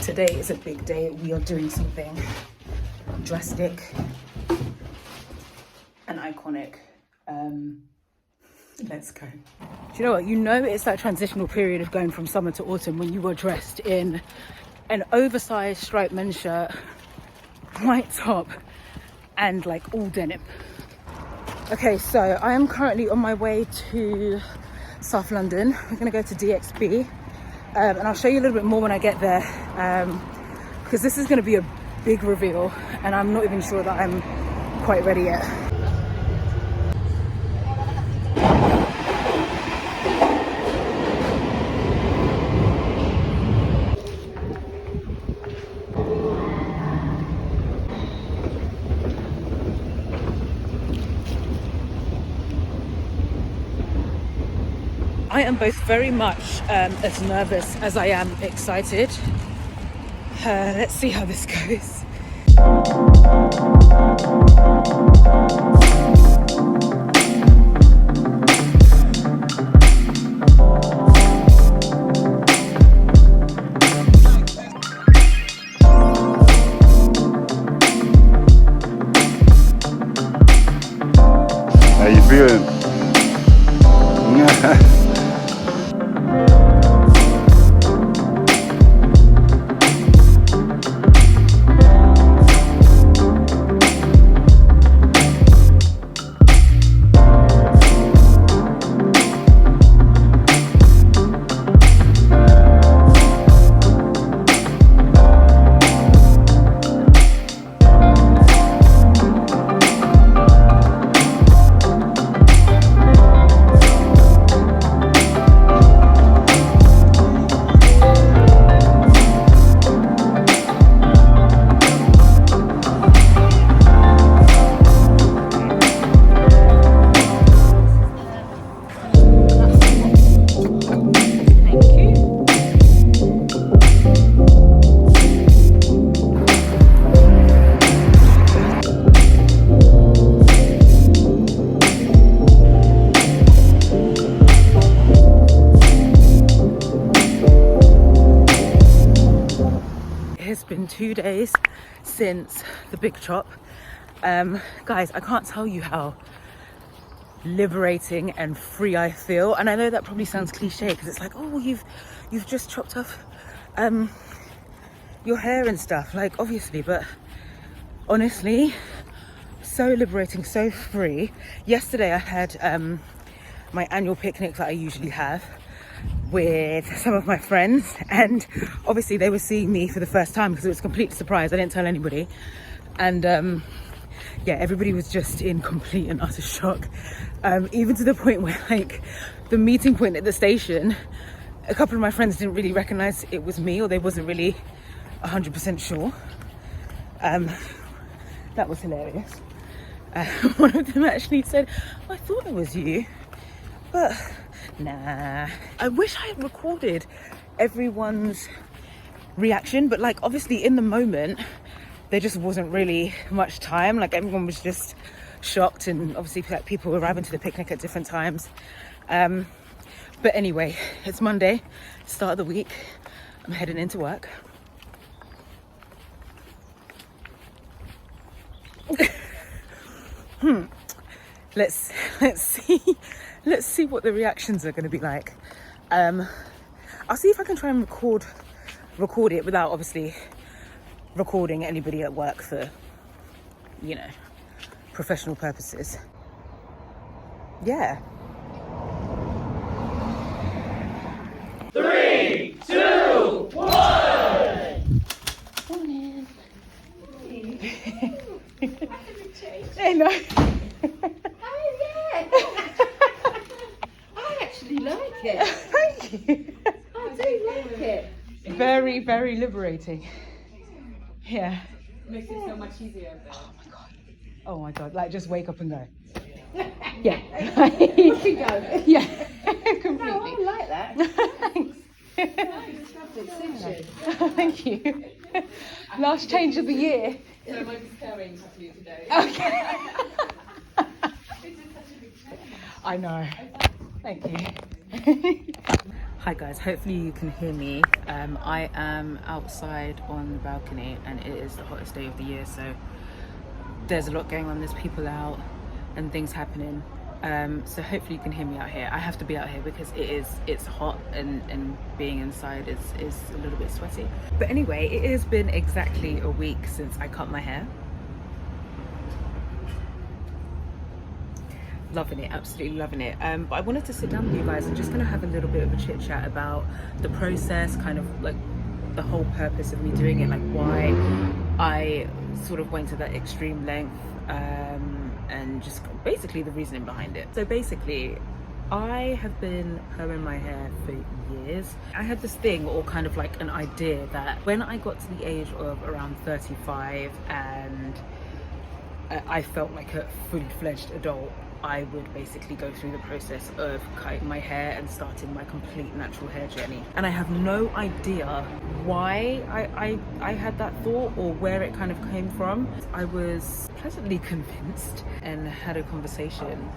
Today is a big day. We are doing something drastic and iconic. Let's go. Do you know what? You know it's that transitional period of going from summer to autumn when you were dressed in an oversized striped men's shirt, white top, and like all denim. Okay, so I am currently on my way to South London. We're gonna go to DXB, and I'll show you a little bit more when I get there, because this is gonna be a big reveal and I'm not even sure that I'm quite ready yet. I am both very much as nervous as I am excited. Let's see how this goes. How you feeling? It's been 2 days since the big chop. Guys, I can't tell you how liberating and free I feel. And I know that probably sounds cliche because it's like, oh, you've just chopped off your hair and stuff, like obviously, but honestly, so liberating, so free. Yesterday I had my annual picnic that I usually have with some of my friends, and obviously they were seeing me for the first time because it was a complete surprise. I didn't tell anybody, and yeah, everybody was just in complete and utter shock, even to the point where, like, the meeting point at the station, a couple of my friends didn't really recognize it was me, or they wasn't really 100% sure. That was hilarious. One of them actually said, I thought it was you, but nah. I wish I had recorded everyone's reaction, but like obviously in the moment there just wasn't really much time. Like everyone was just shocked, and obviously like people were arriving to the picnic at different times. But anyway, it's Monday, start of the week. I'm heading into work. Let's see what the reactions are going to be like. I'll see if I can try and record it without obviously recording anybody at work for, you know, professional purposes. Yeah. 3, 2, 1. Morning. I know. I actually like it. Thank you. I do like it. Very, very liberating. Yeah. Makes it so much easier. Oh my god. Like just wake up and go. Yeah. You can go. Yeah. No, Completely. I like that. Thanks. Extension. Thank you. Last change of the year. So I might be staring at you today. Okay. I know. Thank you. Hi guys, hopefully you can hear me. I am outside on the balcony and it is the hottest day of the year, so there's a lot going on, there's people out and things happening. So hopefully you can hear me out here. I have to be out here because it's hot and being inside is a little bit sweaty. But anyway, it has been exactly a week since I cut my hair. Loving it, absolutely loving it. But I wanted to sit down with you guys and just kind of have a little bit of a chit chat about the process, kind of like the whole purpose of me doing it, like why I sort of went to that extreme length, and just basically the reasoning behind it. So basically, I have been perming my hair for years. I had this thing, or kind of like an idea, that when I got to the age of around 35 and I felt like a fully fledged adult, I would basically go through the process of cutting my hair and starting my complete natural hair journey. And I have no idea why I had that thought or where it kind of came from. I was pleasantly convinced and had a conversation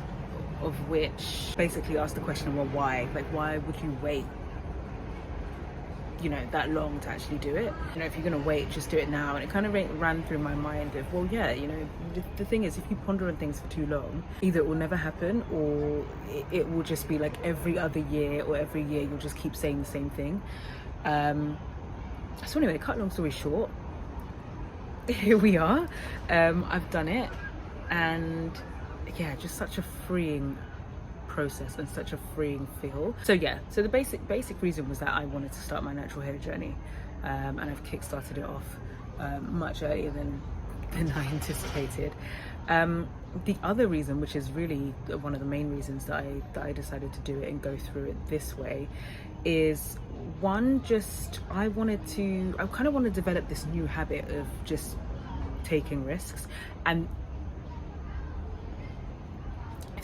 of which basically asked the question, well, why? Like, why would you wait, you know, that long to actually do it? You know, if you're gonna wait, just do it now. And it kind of ran through my mind of, well, yeah, you know, the thing is, if you ponder on things for too long, either it will never happen or it will just be like every other year, or every year you'll just keep saying the same thing. So anyway, cut long story short, here we are. I've done it, and yeah, just such a freeing process and such a freeing feel. So yeah, so the basic reason was that I wanted to start my natural hair journey, and I've kick-started it off much earlier than I anticipated. The other reason, which is really one of the main reasons that I decided to do it and go through it this way, is one, just I kind of want to develop this new habit of just taking risks. And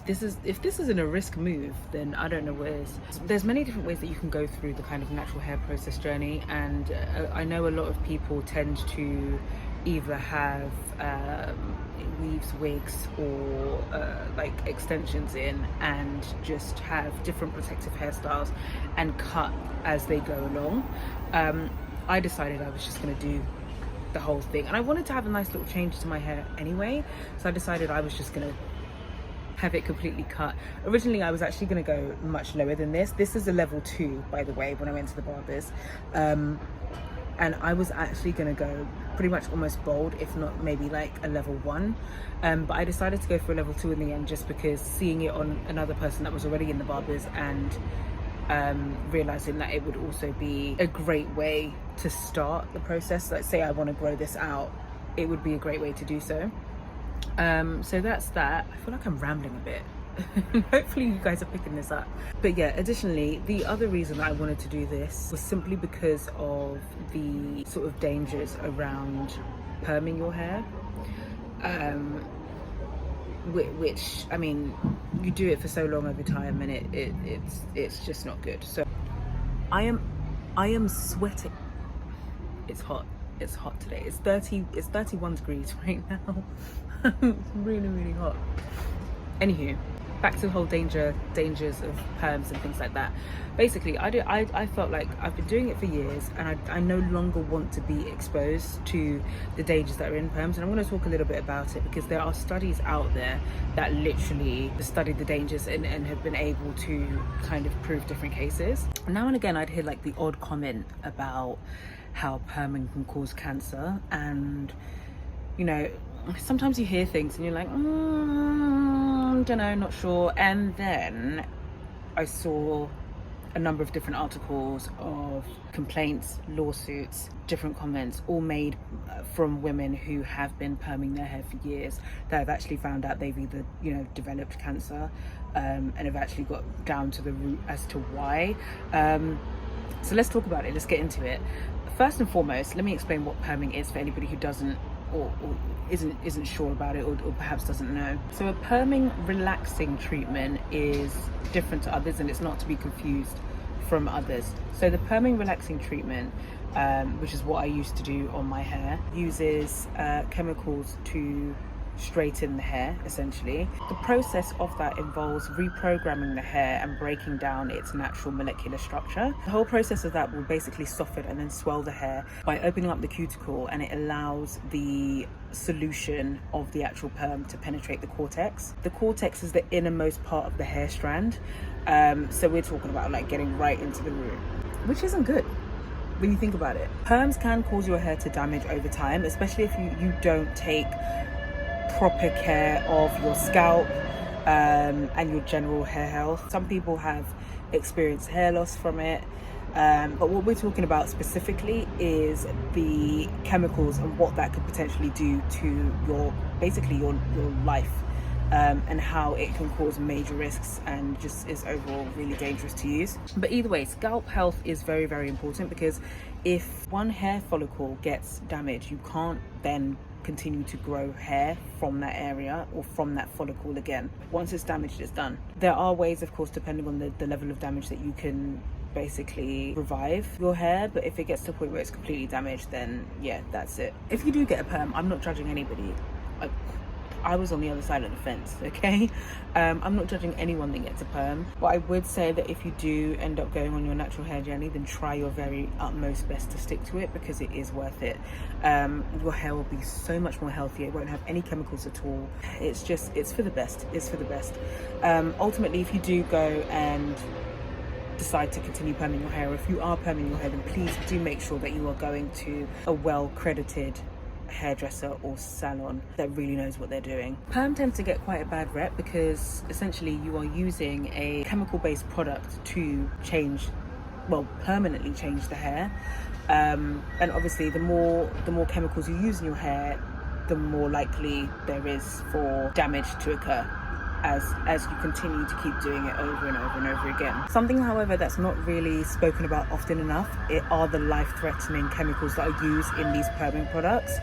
if this isn't a risk move, then I don't know what is. There's many different ways that you can go through the kind of natural hair process journey, and I know a lot of people tend to either have weaves, wigs, or like extensions in, and just have different protective hairstyles and cut as they go along. I decided I was just going to do the whole thing, and I wanted to have a nice little change to my hair anyway, so I decided I was just going to have it completely cut. Originally I was actually going to go much lower than this. This is a level 2, by the way, when I went to the barbers, and I was actually going to go pretty much almost bald, if not maybe like a level 1, but I decided to go for a level 2 in the end, just because seeing it on another person that was already in the barbers, and realizing that it would also be a great way to start the process. Let's say I want to grow this out, it would be a great way to do so. So that's that. I feel like I'm rambling a bit. Hopefully you guys are picking this up. But yeah, additionally, the other reason that I wanted to do this was simply because of the sort of dangers around perming your hair, which, I mean, you do it for so long over time and it's just not good. So I am sweating. It's hot. It's hot today. It's 31 degrees right now. It's really, really hot. Anywho, back to the whole dangers of perms and things like that. Basically, I felt like I've been doing it for years, and I no longer want to be exposed to the dangers that are in perms. And I'm going to talk a little bit about it, because there are studies out there that literally studied the dangers and have been able to kind of prove different cases. Now and again, I'd hear like the odd comment about how perming can cause cancer, and you know, sometimes you hear things and you're like, don't know, not sure. And then I saw a number of different articles of complaints, lawsuits, different comments, all made from women who have been perming their hair for years, that have actually found out they've either, you know, developed cancer, and have actually got down to the root as to why. So let's talk about it. Let's get into it. First and foremost, let me explain what perming is for anybody who doesn't or isn't sure about it, or perhaps doesn't know. So a perming relaxing treatment is different to others, and it's not to be confused from others. So the perming relaxing treatment, which is what I used to do on my hair, uses chemicals to straighten the hair, essentially. The process of that involves reprogramming the hair and breaking down its natural molecular structure. The whole process of that will basically soften and then swell the hair by opening up the cuticle, and it allows the solution of the actual perm to penetrate the cortex. The cortex is the innermost part of the hair strand, so we're talking about like getting right into the root, which isn't good when you think about it. Perms can cause your hair to damage over time, especially if you don't take proper care of your scalp and your general hair health. Some people have experienced hair loss from it, but what we're talking about specifically is the chemicals and what that could potentially do to your life, and how it can cause major risks and just is overall really dangerous to use. But either way, scalp health is very, very important, because if one hair follicle gets damaged, you can't then continue to grow hair from that area or from that follicle again. Once it's damaged, it's done. There are ways, of course, depending on the level of damage, that you can basically revive your hair, but if it gets to a point where it's completely damaged, then yeah, that's it. If you do get a perm, I'm not judging anybody. I was on the other side of the fence, okay? I'm not judging anyone that gets a perm, but I would say that if you do end up going on your natural hair journey, then try your very utmost best to stick to it, because it is worth it. Your hair will be so much more healthier. It won't have any chemicals at all. It's for the best. It's for the best. Ultimately, if you do go and decide to continue perming your hair, or if you are perming your hair, then please do make sure that you are going to a well-credited hairdresser or salon that really knows what they're doing. Perm tends to get quite a bad rep because essentially you are using a chemical-based product to permanently change the hair, and obviously the more chemicals you use in your hair, the more likely there is for damage to occur as you continue to keep doing it over and over and over again. Something, however, that's not really spoken about often enough are the life-threatening chemicals that are used in these perming products.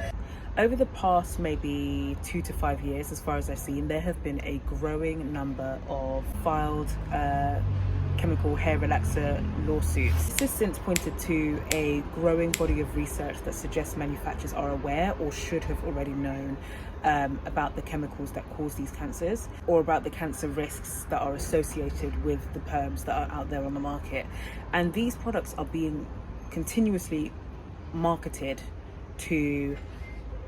Over the past maybe 2 to 5 years, as far as I've seen, there have been a growing number of filed chemical hair relaxer lawsuits. This has since pointed to a growing body of research that suggests manufacturers are aware or should have already known about the chemicals that cause these cancers, or about the cancer risks that are associated with the perms that are out there on the market. And these products are being continuously marketed to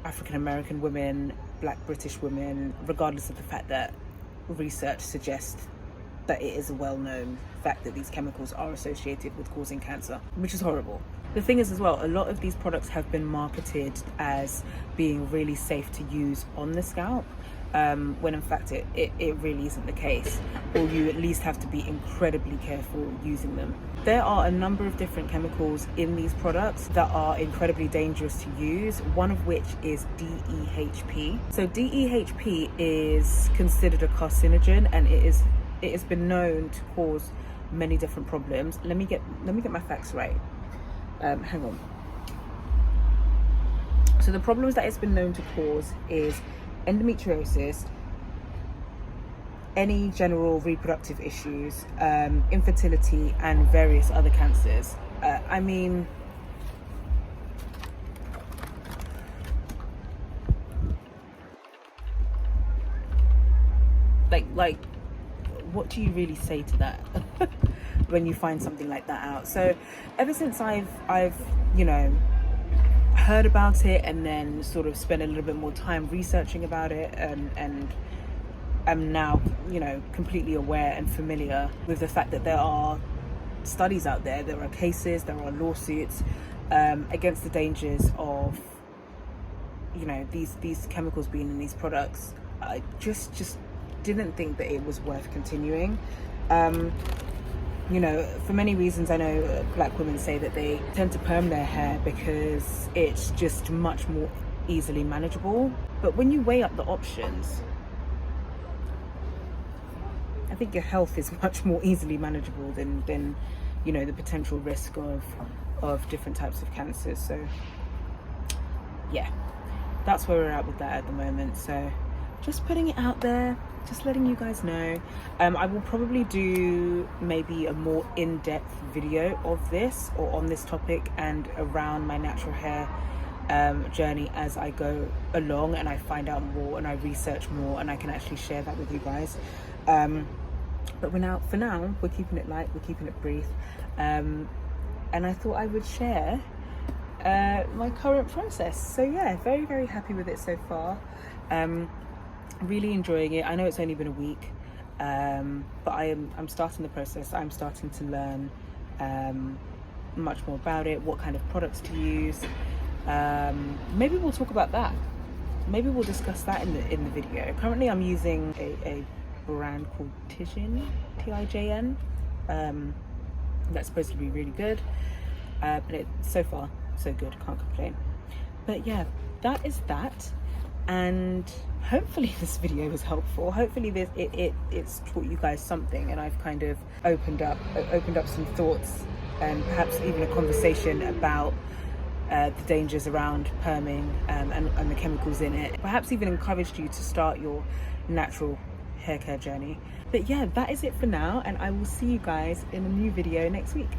African American women, Black British women, regardless of the fact that research suggests that it is a well-known fact that these chemicals are associated with causing cancer, which is horrible. The thing is as well, a lot of these products have been marketed as being really safe to use on the scalp, when in fact it really isn't the case, or you at least have to be incredibly careful using them. There are a number of different chemicals in these products that are incredibly dangerous to use, one of which is DEHP. So DEHP is considered a carcinogen, and it has been known to cause many different problems. Let me get my facts right. Hang on. So the problems that it's been known to cause is endometriosis, any general reproductive issues, infertility, and various other cancers. I mean, like what do you really say to that when you find something like that out? So ever since I've heard about it, and then sort of spent a little bit more time researching about it, and I'm now completely aware and familiar with the fact that there are studies out there, there are cases, there are lawsuits against the dangers of these chemicals being in these products. I just didn't think that it was worth continuing. For many reasons, I know Black women say that they tend to perm their hair because it's just much more easily manageable. But when you weigh up the options, I think your health is much more easily manageable than the potential risk of different types of cancers. So yeah, that's where we're at with that at the moment. So just putting it out there, just letting you guys know. I will probably do maybe a more in-depth video of this, or on this topic and around my natural hair journey as I go along, and I find out more and I research more, and I can actually share that with you guys. But for now, we're keeping it light, we're keeping it brief, and I thought I would share my current process. So yeah, very, very happy with it so far. Really enjoying it. I know it's only been a week, but I'm starting the process. I'm starting to learn much more about it, what kind of products to use. Maybe we'll talk about that. Maybe we'll discuss that in the video. Currently I'm using a brand called Tijin, Tijn. That's supposed to be really good, but so far so good, can't complain. But yeah, that is that, and hopefully this video was helpful. Hopefully it's taught you guys something, and I've kind of opened up some thoughts, and perhaps even a conversation about the dangers around perming and the chemicals in it. Perhaps even encouraged you to start your natural hair care journey. But yeah, that is it for now, and I will see you guys in a new video next week.